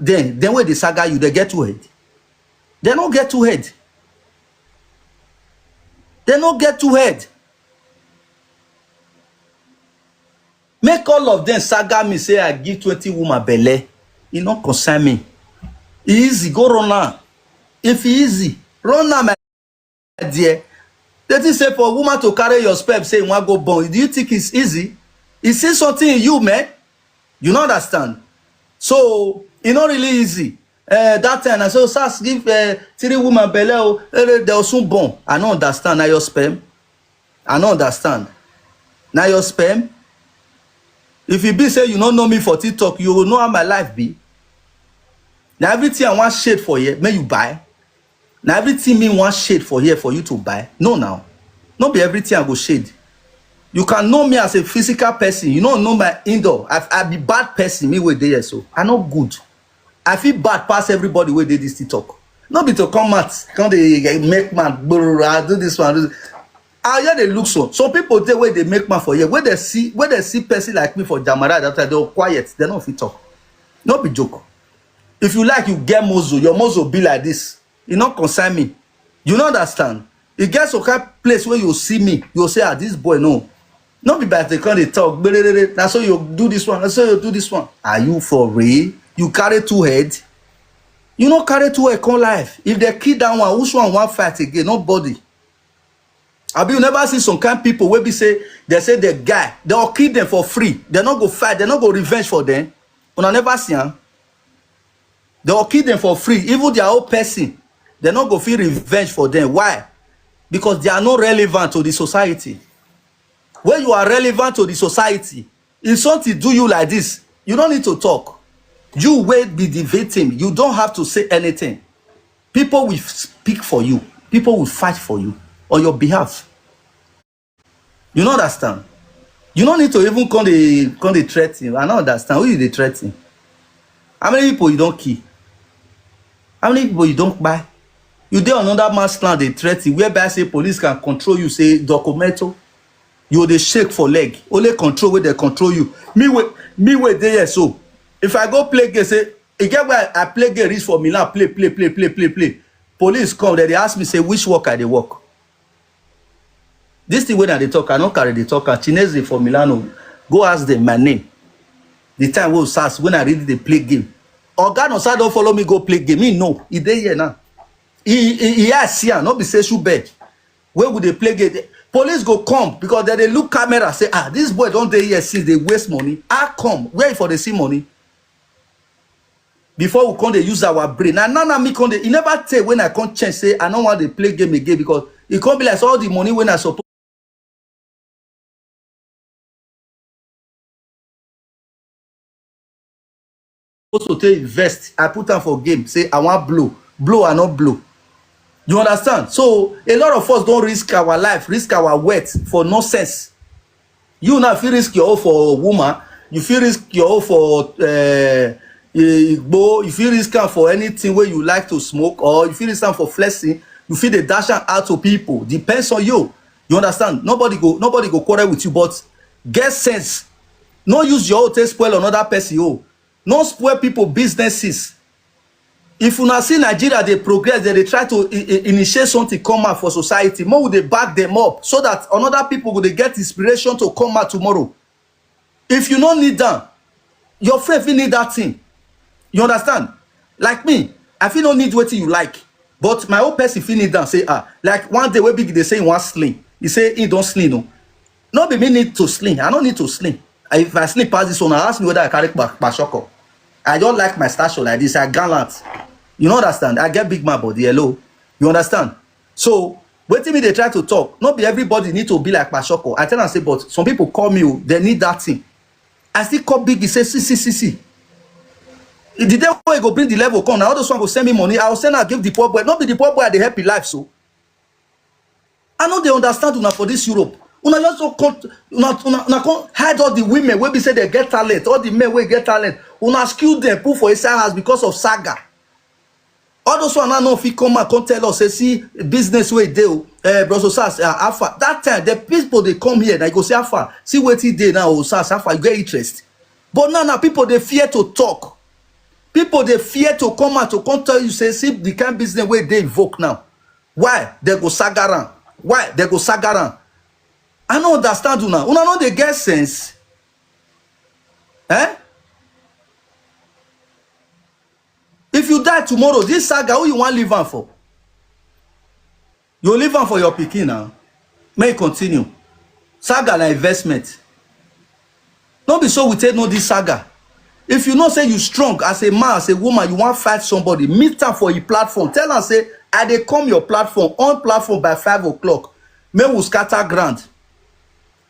then where the saga you, they get too head. They don't get too head. They don't get too head. Make all of them saga me say I give 20 woman belle. It not concern me. Easy, go run now. If easy, run now, my dear. That is say for a woman to carry your sperm, say you want go born. Do you think it's easy? It's still something in you, man. You don't understand. So it's not really easy. That time I say, Osas give 3 women belle, they'll soon born. I don't understand. Now your sperm. I don't understand. Now your sperm. If you be say you don't know me for TikTok, you will know how my life be. Now everything I want shade for here, may you buy. Now everything me want shade for here for you to buy. No now. Not be everything I go shade. You can know me as a physical person. You don't know my indoor. I be bad person, me with there, so I not good. I feel bad past everybody where they this TikTok. Not be to come out, come they make man do this one. Do this. I hear they look so. Some people they where they make man for here. When they see person like me for Jamara, that they're quiet. They don't fit talk. Not be joke. If you like, you get muzzle. Your muzzle be like this. It not concern me. You don't understand. It gets to kind of place where you see me. You'll say, ah, this boy no. Not be bad. They come they talk. That's how you do this one. That's how you do this one. Are you for real? You carry 2 heads. You don't carry 2 heads come life. If they kill that one, which one want fight again? Nobody. I be you never see some kind of people where be say they say the guy they'll kill them for free. They not go fight. They not go revenge for them. When I never see them, they'll kill them for free. Even their own person, they not go feel revenge for them. Why? Because they are not relevant to the society. When you are relevant to the society, if something do you like this, you don't need to talk. You will be the victim. You don't have to say anything. People will speak for you. People will fight for you on your behalf. You don't understand? You don't need to even come the threaten. I don't understand. Who is the threaten? How many people you don't kill? How many people you don't buy? You dey another man's land, they threaten, whereby say police can control you, say documento. You dey shake for leg. Only control where they control you. Me wait there, so. If I go play game, say, again where I play game reach for Milan, play. Police come, they ask me, say, which work I dey work? This thing when they talk, I don't carry the talk. Chinese for Milano, go ask them my name. The time will start when I read the play game. Oga no say don't follow me go play game. Me no, he dey here now. He has here, not be say shoe bed. Where would they play game? Police go come because they look camera say, ah, this boy don't dey here since they waste money. I come where for they see money. Before we come they use our brain. Now me come they never tell when I come change say I don't want to play game again because it can't be like all the money when I suppose to take invest. I put on for game. Say I want blow or not blow. You understand? So a lot of us don't risk our life, risk our wealth for nonsense. You now feel risk your own for a woman. You feel risk your own for you feel risk for anything where you like to smoke, or you feel risk for flexing. You feel the dash out to people. Depends on you. You understand? Nobody go quarrel with you, but get sense. No use your own to spoil another person. Oh, no spoil people businesses. If you not see Nigeria, they progress, they try to initiate something come out for society. More will they back them up so that another people will they get inspiration to come out tomorrow. If you don't need them, your friend will need that thing. You understand? Like me, I feel no need what you like, but my own person feel need them. Say like one day we big they say he want sling. He say he don't sling no. No be me need to sling. I don't need to sling. If I sling past this one, I ask me whether I carry back shoko. I don't like my station like this. I gallant. You don't understand? I get big man body. Hello. You understand? So, wait till me they try to talk. Not be everybody need to be like Pashoko. I tell them say, but some people call me, they need that thing. I still call big, he say, see. The day when go bring the level come, now all those one go send me money. I'll send and give the poor boy. Not be the poor boy, they help in life, so. I know they understand una for this Europe. Una just can't hide all the women where we say they get talent, all the men where get talent. Una skill them, put for inside house because of Saga. All those one know if he come and come tell us, say, see, business way they bro Osas, Alpha. That time, the people they come here, they go say, Alpha, see what he did now, Osas, Alpha, you get interest. But now people they fear to talk. People they fear to come out to come tell you say see the kind of business where they invoke now. Why they go sagaran? Why they go sagaran? I don't understand you now. Una know they get sense. Eh? If you die tomorrow, this saga, who you want live on for? You live on for your pikin now. May it continue. Saga na investment. Don't be so we take no this saga. If you know say you strong as a man, as a woman, you want fight somebody, meet am for your platform. Tell am say, I dey come your platform, on platform by 5 o'clock. May we scatter ground.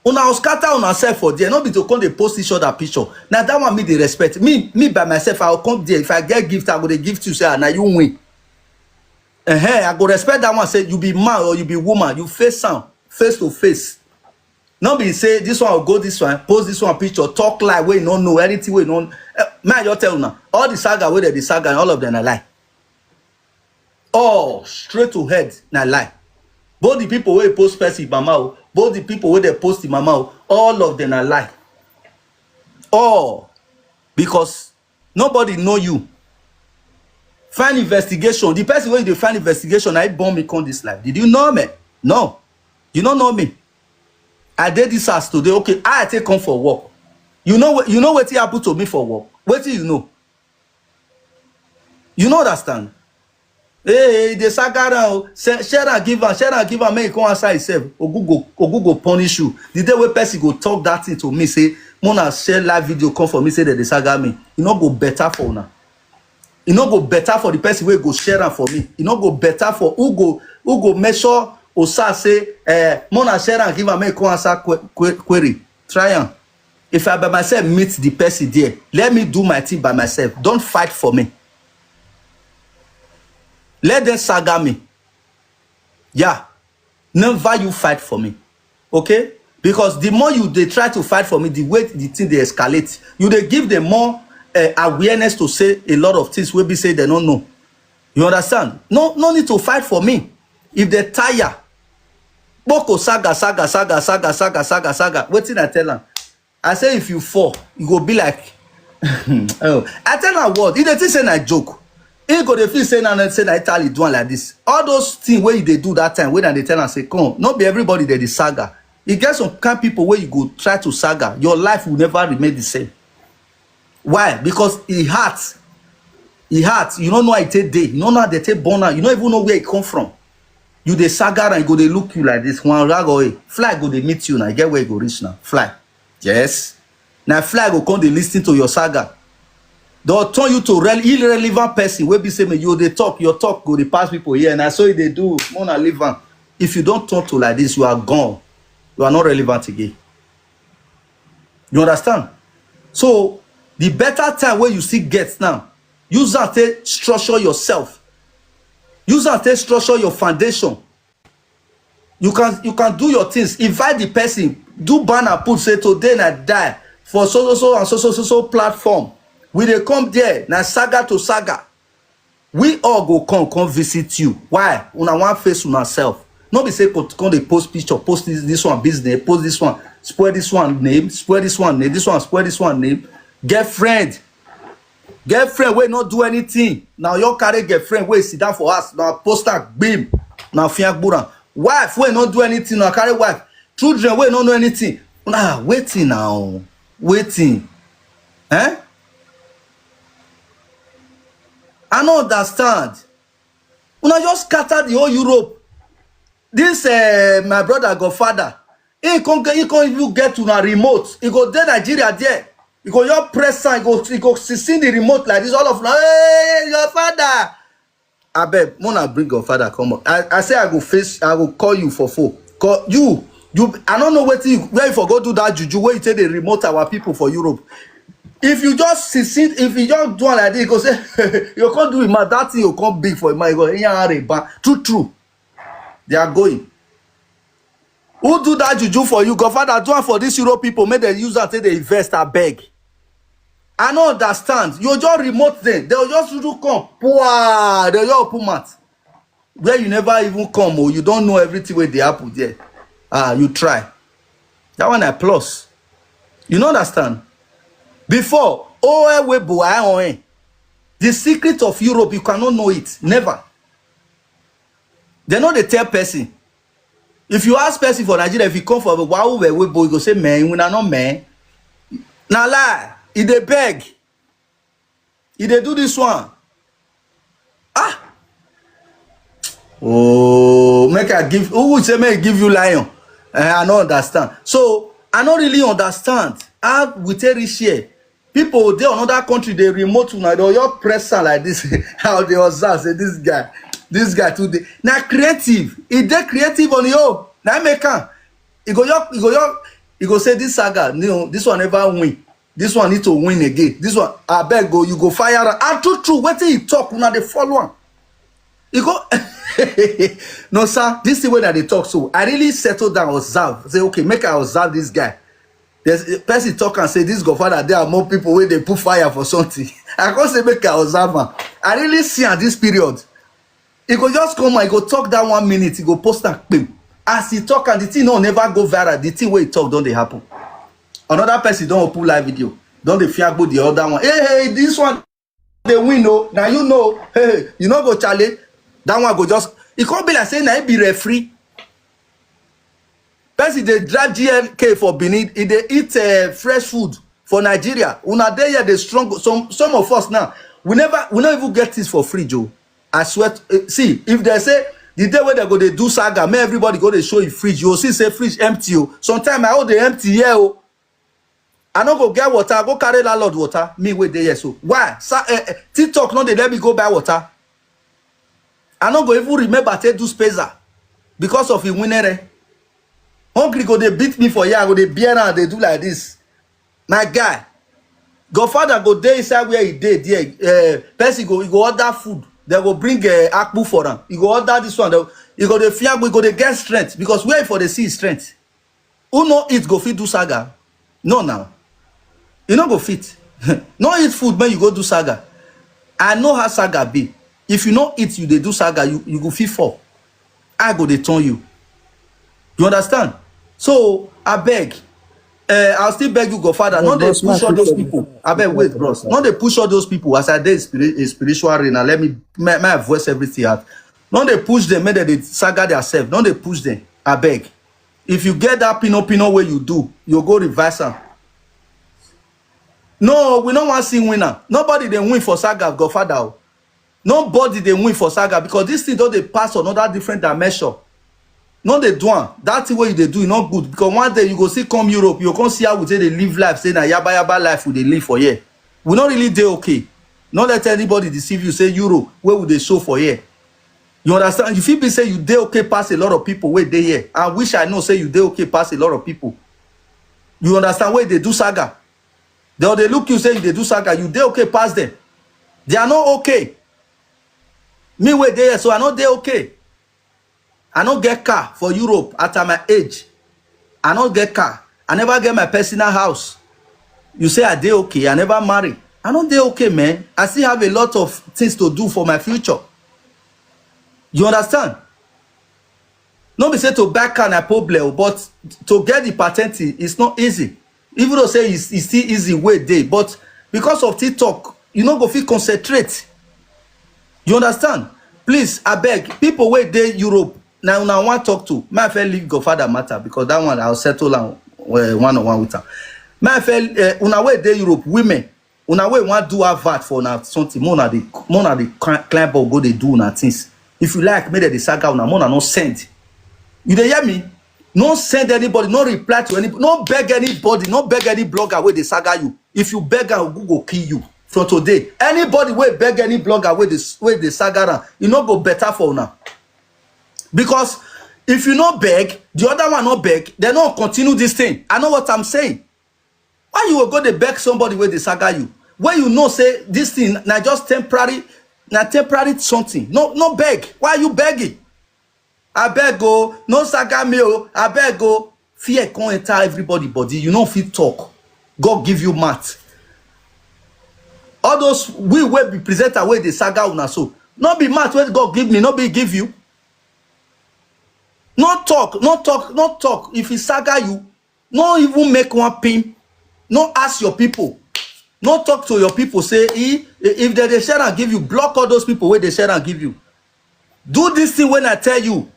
Una scatter on ourselves for there. Not be to come dey post each other picture. Now that one me dey respect. Me by myself, I will come there. If I get gift, I go dey give to you. Say, now you win. I go respect that one. Say you be man or you be woman. You face am face to face. Not be say this one will go this one, post this one picture, talk like we don't know anything we don't. Man, you tell now. All the saga where the saga and all of them are lie. Oh, straight to head, na lie. Both the people where post person mama, both the people where they post the mama, all of them are lie. Oh, because nobody know you. Find investigation. The person where you find investigation, I born me on this life. Did you know me? No, you don't know me. I did this as today. Okay, I take come for work. You know what happened to me for work. What do you know? You know understand? Hey, the saga share and give am, make come answer himself. Ogugo punish you. The day where person go talk that thing to me, say, Mona share live video come for me, say that the saga me. You know go better for una. You know go better for the person where go share am for me. You know go better for who go measure. Osas say, Mona share and give am, make come answer query. Try am. If I by myself meet the person there, let me do my thing by myself. Don't fight for me. Let them saga me. Yeah. Never you fight for me. Okay? Because the more they try to fight for me, the way the thing they escalate, you they give them more awareness to say a lot of things will be say they don't know. You understand? No need to fight for me. If they tire, Boko saga. Wetin I tell am? I say if you fall, you go be like, oh. I tell am what? If they think say na joke, he go dey feel say na Italy do like this. All those things where they do that time, when they tell am say come, not be everybody that is saga. You get some kind of people where you go try to saga, your life will never remain the same. Why? Because it hurts. You don't know how it take day. You don't know how they take born out. You don't even know where it come from. You the saga and go they look you like this. One rag away. Fly go they meet you now. Get where you go reach now. Fly. Yes. Now fly go come they listen to your saga. They'll turn you to irrelevant person. Where be say me you they talk, your talk go they pass people here. And I saw they do Mona live. If you don't talk to like this, you are gone. You are not relevant again. You understand? So the better time where you see get now, use that to structure yourself. Use that to structure your foundation. You can do your things. Invite the person. Do banner put say today I die for so and so platform. We they come there now saga to saga. We all go come visit you. Why? Una one face on ourselves. Not be say come they post picture, post this one business, post this one, spoil this one name, spoil this one name, this one spoil this one name. Girlfriend wey not do anything. Now your carry girlfriend wey sit down for us. Now poster beam. Now fiagbura. Wife wey not do anything. Now carry wife. Children wey not know anything. Nah, waiting now. Waiting. Eh? I don't understand. Una just scatter the whole Europe. This my brother godfather. He can't even get to a remote. He go there Nigeria there. You go your press sign, you go see the remote like this, all of hey, your father. I bet Mona bring your father come up. I say I will call you for phone. Call you. I don't know where you forgot do that juju where you take the remote our people for Europe. If you just sit, if you just do like this, you go say you can't do it, man. That thing you can't big for it, man. You go true. They are going. Who do that juju for you? Godfather do it for these Europe people. Make them use that till they invest. I beg. I don't understand. You just remote them. They'll just do come. Wow, they'll just open mat. Where you never even come or you don't know everything where they happen there. You try. That one I plus. You don't understand? Before, this The secret of Europe, you cannot know it. Never. They know they tell person. If you ask person for Nigeria, if you come for wow, we go say, man, we are not man. Now lie. If they beg, if they do this one. Ah. Oh, make I give, who would say make I give you lion? I don't understand. So I don't really understand how we take this share. People there on other country, they remote now, they all press like this. How they observe say this guy today. Now creative. If they creative on you, now make he go say this Saga, you know, this one never win. This one need to win again. This one, I beg go, you go fire. And true, what he talk, now they follow on. You go no sir, this is the way that they talk. So I really settle down, observe, say okay, make I observe this guy. There's a person talk and say this godfather, there are more people where they put fire for something. I can't say make I observe man. I really see at this period. He go just come and he go talk that 1 minute, he go post and bim. As he talk and the thing no never go viral, the thing where he talk don't they happen. Another person don't open live video, don't they fear go the other one. Hey, this one they win no. Now you know, hey, you know go Charlie. That one go just, it can't be like saying I be referee. Person they drive GLK for Benin, if they eat fresh food for Nigeria. Una there they strong. Some of us now, we never even get this for free, Joe. I swear. See, if they say the day when they go they do Saga, may everybody go they show you fridge. You see say fridge empty. Sometimes I hold the empty here. Oh. I don't go get water. I go carry landlord water. Me wait there. So why? TikTok no they let me go buy water. I don't go even remember to do spacer because of the winner. Hungry go they beat me for year, go they beer and they do like this. My guy, Godfather go there inside where he did there. Person go, he go order food. They go bring akpu for them. He go order this one. He go the fear, we go they get strength because where for the see strength. Who no eat go fit do Saga? No now. You no go fit. No eat food when you go do Saga. I know how Saga be. If you no eat, you they do Saga, you go fit fall. I go they turn you. You understand? So I beg. I'll still beg you, Godfather. Not they push all those people. I beg, wait, bros. Not they push all those people. As I did spiritual arena, let me my voice everything out. Not they push them, make they Saga themselves. Not they push them. I beg. If you get that pino where you do, you go reverse them. No, we don't want to see winner. Nobody they win for Saga, Godfather. Nobody they win for Saga because this thing don't they pass another different dimension. No they do one. That's the way they do it not good because one day you go see come Europe, you come see how we say they live life, say na yaba life we they live for here. We not really dey okay. Not let anybody deceive you. Say Europe, where would they show for here? You understand? You feel be say you dey okay pass a lot of people where they here. I wish I know say you dey okay pass a lot of people. You understand where they do Saga? They look you say they do Saga, you dey okay pass them. They are not okay. Me where they here, so I know they okay. I don't get car for Europe at my age. I don't get car. I never get my personal house. You say I dey okay. I never marry. I don't dey okay, man. I still have a lot of things to do for my future. You understand? No be say to buy car na problem, but to get the patent is not easy. Even though say it's still easy way dey, but because of TikTok, you no go fit concentrate. You understand? Please, I beg people wey dey Europe. Now, I want to talk to my friend leave Godfather matter because that one I'll settle on one-on-one with her. My friend, una way dey Europe, women, una way want do a VAT for na something. More na the client go they do na things. If you like, maybe the Saga una more na no send. You dey hear me? No send anybody, no reply to anybody, no beg anybody, no beg any blogger where they Saga you. If you beg her, Google kill you from today. Anybody where beg any blogger where they Saga, you no go better for now. Because if you not beg, the other one not beg, they don't continue this thing. I know what I'm saying. Why you will go to beg somebody where they Saga you? Where you know say this thing now just temporary something. No beg. Why are you begging? I beg go, no Saga me oh, I beg go. Fear can't enter everybody body. You know fit talk. God give you math. All those we will be presenter where they Saga una so. Not be math where God give me, not be give you. No talk. If he Saga you, no even make one pin. No ask your people. No talk to your people, say if they share and give you, block all those people where they share and give you. Do this thing when I tell you.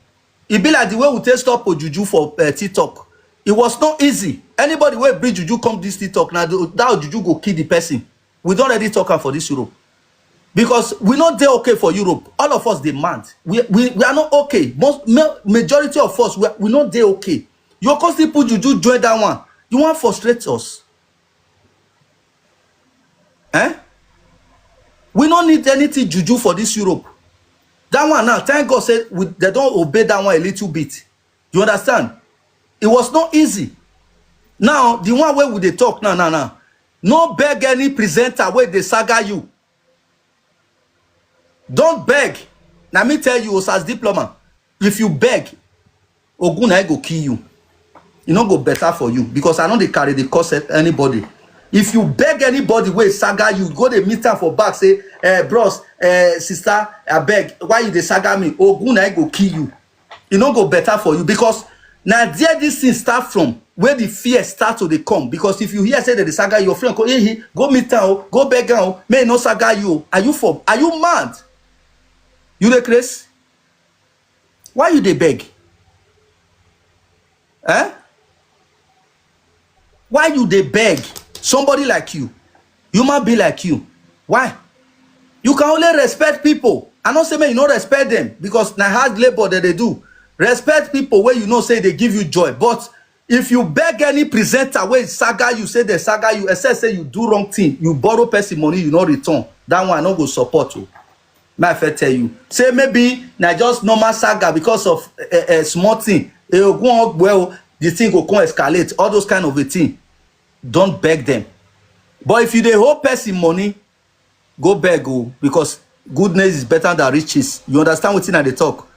It be like the way we take stop juju for TikTok. It was not easy. Anybody wey bring juju come this TikTok now, that juju go kill the person. We don't already talk am for this Europe. Because we not dey okay for Europe. All of us demand. We are not okay. Majority of us, we not dey okay. You come still put juju join that one. You want frustrate us. We don't need anything juju for this Europe. That one now, thank God said they don't obey that one a little bit. You understand? It was not easy. Now, the one where would they talk now. No beg any presenter where they saga you. Don't beg. Now me tell you, Osas Diploma, if you beg, Ogun I go kill you. It not go better for you because I know they carry the cost at anybody. If you beg anybody where saga you, go to meet her for back, say, bros, sister, I beg, why you they saga me? Ogun I go kill you. It not go better for you because now there this thing start from where the fear start to they come. Because if you hear say that the saga your friend, go meet her, go beg her, may no saga you. Are you mad? You the crazy? Why you they beg? Why you they beg? Somebody like you, human be like you. Why? You can only respect people. I don't say man, you don't respect them because na hard labor that they do. Respect people where you know say they give you joy. But if you beg any presenter where saga you, say they saga you, except say you do wrong thing, you borrow person money, you not return. That one I no go support you. My friend tell you. Say maybe na just normal saga because of a small thing. Well, the thing go come escalate. All those kind of a thing. Don't beg them. But if you dey hold person money, go beg because goodness is better than riches. You understand what I dey talk?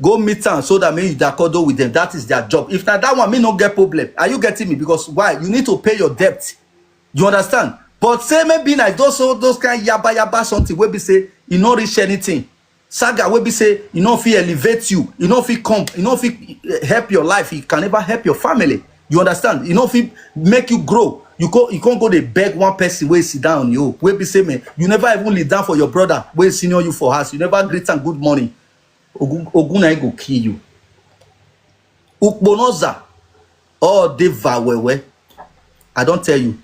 Go meet them so that maybe you d'accordo with them. That is their job. If not that one, me no get problem. Are you getting me? Because why? You need to pay your debt. You understand? But say maybe like those kind yaba something where be say you no reach anything. Saga where be say you know if he elevate you, you know if he come, you know if he help your life, he can never help your family. You understand? You know if he make you grow, you can't go to beg one person where sit down you. Where be say man, you never even lead down for your brother where senior you for house. You never greet and good morning. Ogun I go kill you. Ukbonoza or deva wewe. I don't tell you.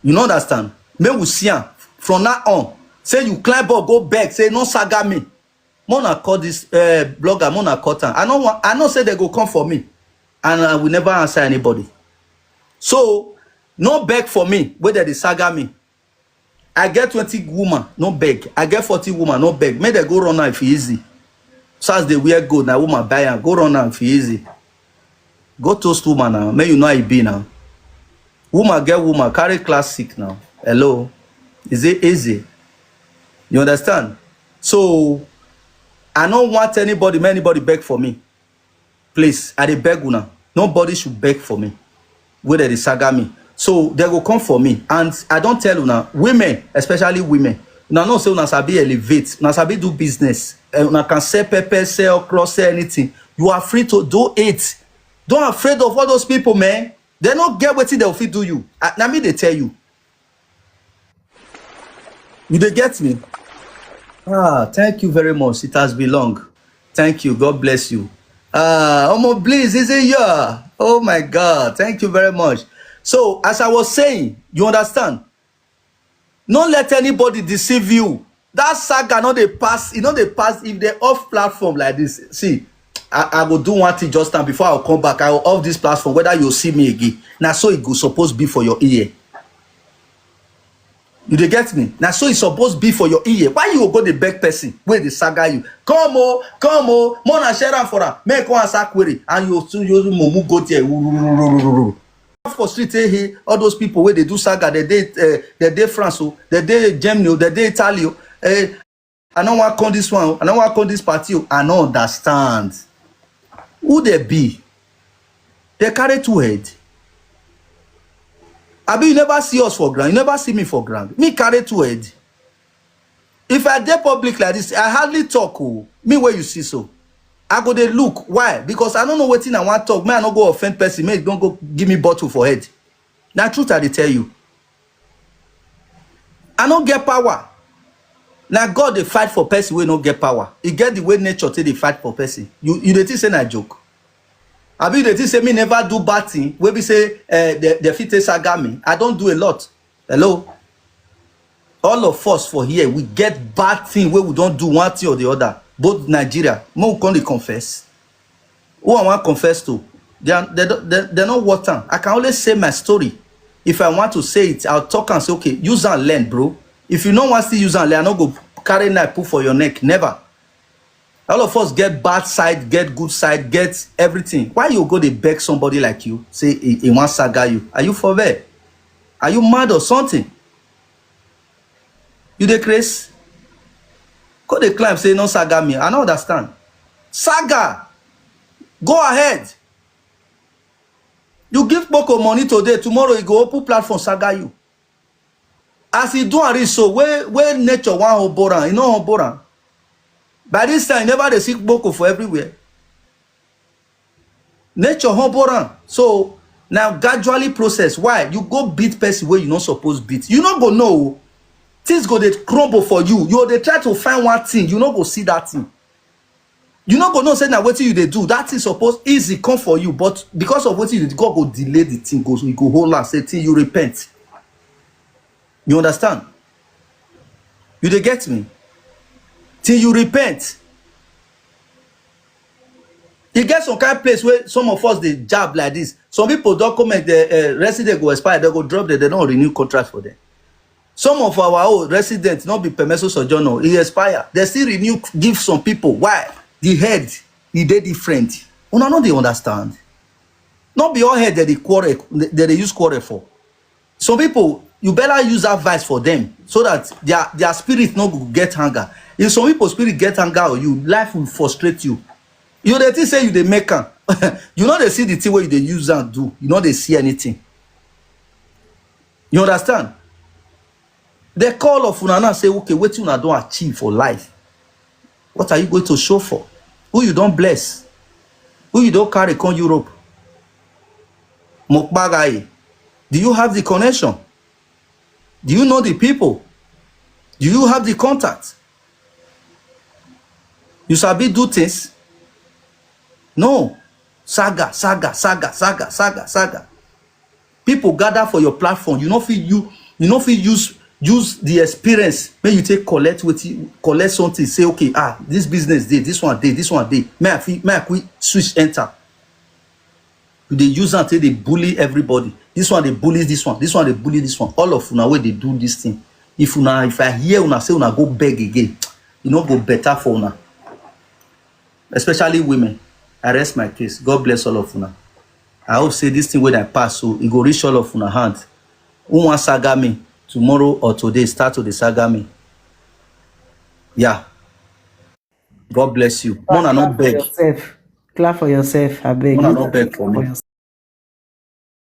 You know understand? Me we see from now on. Say you climb up, go beg, say no saga me. Mona call this blogger, Mona Cotton. I know say they go come for me. And I will never answer anybody. So, no beg for me, whether they saga me. I get 20 women, no beg. I get 40 women, no beg. May they go run now if easy. So as they wear good, now woman buy and go run now if easy. Go toast woman now. May you know I be now. Woman get woman, carry classic now. Hello. Is it easy? You understand? So, I don't want anybody beg for me. Please, I dey beg una. Nobody should beg for me. Whether they saga me. So they go come for me. And I don't tell una, women, especially women, una know say una sabi elevate, una sabi do business. Una can sell pepper, sell cross, sell anything. You are free to do it. Don't afraid of all those people, man. They don't get what they'll fit do you. Now me they tell you. You they get me? Thank you very much. It has been long. Thank you. God bless you. Omo Bliss, is it yeah? Oh my God, thank you very much. So as I was saying, you understand? Don't let anybody deceive you. That saga not they pass, you know they pass if they're off platform like this. See, I will do one thing just now before I'll come back. I will off this platform, whether you'll see me again. Now so it go supposed to be for your ear. You dey get me? Now so it's supposed to be for your ear. Why you go the beg person where they saga you? Come on, Mona share am for her. Make one answer query and you mumu go there. For street here, all those people where they do saga, they dey France, they dey Germany, they dey Italy. I don't want to call this one. I don't want to call this party. I don't understand. Who they be? They carry two heads. Abi, you never see us for ground. You never see me for ground. Me carry two head. If I dey public like this, I hardly talk. Me where you see so. I go dey look. Why? Because I don't know what thing I want to talk. Me, I don't go offend person. Me, don't go give me bottle for head. Now, truth I dey tell you. I no get power. Now God dey fight for person wey no get power. He get the way nature take dey fight for person. You dey think say na joke? Abi you dey think say me never do bad thing wey be say the fit take saga me? I don do a lot. Hello? All of us for here, we get bad thing wey we don do one thing or the other. Both Nigeria, mo we come dey confess. Who I want confess to? They're not worth am. I can only say my story. If I want to say it, I'll talk and say, okay, use and learn, bro. If you don't want to use and learn, I no go carry knife put for your neck. Never. All of us get bad side, get good side, get everything. Why you go to beg somebody like you, say he wants saga you? Are you for there? Are you mad or something? You dey craze? Go dey climb, say no saga me. I don't understand. Saga, go ahead. You give Boko money today, tomorrow you go open platform saga you. As he do and reach so, where nature wan humble am, e no humble am. By this time, never dey seek Boko for everywhere. Nature humble am. So now gradually process. Why? You go beat person where you not supposed beat. You not go know. Things go dey crumble for you. You dey try to find one thing, you not go see that thing. You not go know say na wetin you dey do. That thing suppose easy come for you, but because of wetin you dey, God go delay the thing. You go hold on, say till you repent. You understand? You dey get me? Till you repent. E get some kind of place where some of us dey jab like this. Some people document the resident go expire, they go drop them, they don't renew contract for them. Some of our old residents not be permissive sojourner, e expire. They still renew, give some people. Why? The head, e dey different. Una no dey understand. Not be all head that they quarrel, that they use quarrel for. Some people, you better use advice for them so that their spirit no go get hunger. If some people spirit get hunger or you, life will frustrate you. You dey think say you dey make am. You know they see the thing where you dey use and do. You know they see anything. You understand? The call of una say, okay, wetin una don achieve for life. What are you going to show for? Who you don't bless? Who you don't carry come Europe? Mokbagai. Do you have the connection? Do you know the people? Do you have the contact? You sabi do things? No. Saga, saga, saga, saga, saga, saga. People gather for your platform. You know if you use the experience when you take collect something, say okay, this business day, this one day, this one day. May I quick switch enter. They use and say they bully everybody. This one they bully this one they bully this one. All of una way they do this thing. If I hear una say una go beg again, you know go better for una. Especially women. I rest my case. God bless all of una. I hope say this thing when I pass, so it go reach all of una hand. Who want saga me tomorrow or today? Start to the saga me. Yeah. God bless you. Mona not beg. Clap for yourself. I beg. Mona not beg for me.